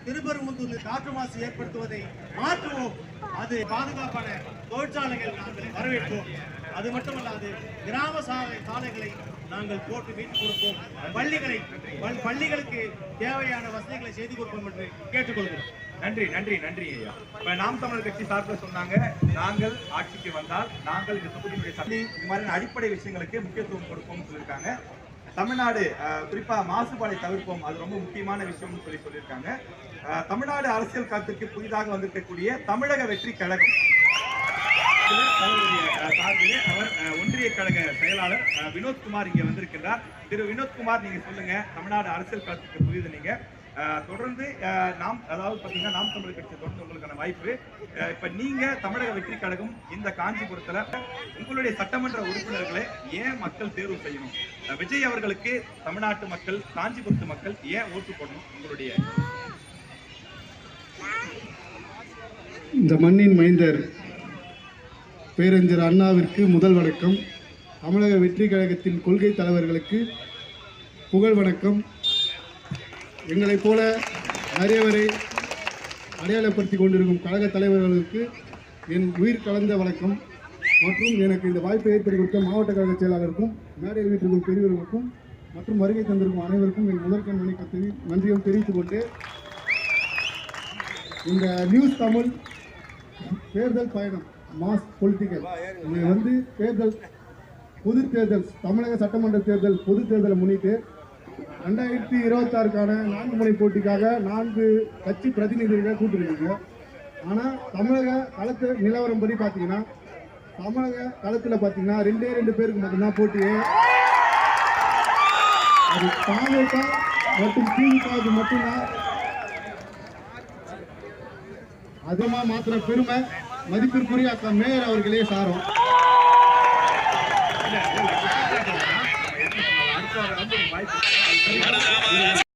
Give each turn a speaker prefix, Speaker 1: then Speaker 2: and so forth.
Speaker 1: திருப்பெரும்புதூரில் காற்று மாசு ஏற்படுத்துவதை மாற்றுவோம். அது பாதுகாப்பான தொழிற்சாலைகள் நாங்கள் வரவேற்போம். அது மட்டுமல்லாது கிராம சாலைகளை நாங்கள் போட்டு மீட்டு கொடுப்போம். பள்ளிகளுக்கு தேவையான வசதிகளை செய்து கொடுப்போம் என்று கேட்டுக்கொள்கிறோம்.
Speaker 2: நன்றி நன்றி நன்றி ஐயா. இப்ப நாம் தமிழர் கட்சி சார்பில் சொன்னாங்க, நாங்கள் ஆட்சிக்கு வந்தால் நாங்கள் இந்த தொகுதியினுடைய இந்த மாதிரி அடிப்படை விஷயங்களுக்கு முக்கியத்துவம் கொடுப்போம்னு சொல்லியிருக்காங்க. தமிழ்நாடு குறிப்பா மாசுபாடை தவிர்ப்போம், அது ரொம்ப முக்கியமான விஷயம்னு சொல்லியிருக்காங்க. தமிழ்நாடு அரசியல் களத்திற்கு புதிதாக வந்திருக்கக்கூடிய தமிழக வெற்றி கழகம் சார்பிலே அவர் ஒன்றிய கழக செயலாளர் வினோத்குமார் இங்கே வந்திருக்கின்றார். திரு வினோத்குமார், நீங்க சொல்லுங்க, தமிழ்நாடு அரசியல் களத்துக்கு புதிது நீங்க தொடர்ந்து அதாவது பார்த்தீங்கன்னா நாம் தமிழர் கட்சி தொடர்ந்து உங்களுக்கான வாய்ப்பு. இப்ப நீங்க தமிழக வெற்றி கழகம் இந்த காஞ்சிபுரத்துல உங்களுடைய சட்டமன்ற உறுப்பினர்களை ஏன் மக்கள் தேர்வு செய்யணும்? விஜய் அவர்களுக்கு தமிழ்நாட்டு மக்கள், காஞ்சிபுரத்து மக்கள் ஏன் ஓட்டு போடணும்? உங்களுடைய
Speaker 3: இந்த மண்ணின் மைந்தர் பேரறிஞர் அண்ணாவிற்கு முதல் வணக்கம். தமிழக வெற்றி கழகத்தின் கொள்கை தலைவர்களுக்கு புகழ் வணக்கம். எங்களைப் போல நிறையவரை அடையாளப்படுத்தி கொண்டிருக்கும் கழக தலைவர்களுக்கு என் உயிர் கலந்த வணக்கம். மற்றும் எனக்கு இந்த வாய்ப்பை ஏற்படுத்தி கொடுத்த மாவட்ட கழக செயலாளருக்கும், மேடையில் வீட்டிற்கும் பெரியவர்களுக்கும் மற்றும் வருகை தந்திருக்கும் அனைவருக்கும் என் முதற்கண் வணக்கத்தை நன்றியும் தெரிவித்துக் கொண்டு, இந்த நியூஸ் தமிழ் தேர்தல் பயணம் மாஸ் பொலிட்டிக்கல் இது தேர்தல் பொது தேர்தல், தமிழக சட்டமன்ற தேர்தல் பொது தேர்தலை முன்னிட்டு 2026க்கான 4 முனை போட்டிக்காக 4 கட்சி பிரதிநிதிகளை கூட்டிருக்காங்க. ஆனால் தமிழக களத்து நிலவரம் படி பார்த்தீங்கன்னா, தமிழக களத்தில் பார்த்தீங்கன்னா 2 பேருக்கு மட்டும்தான் போட்டியே. அது தாவேக மற்றும் திமுகவுக்கு மட்டும்தான் அதிகமாக மாத்திர பெருமை மதிப்பிற்குரிய அக்கா மேயர் அவர்களே சாரும்.
Speaker 2: வாய்ப்பு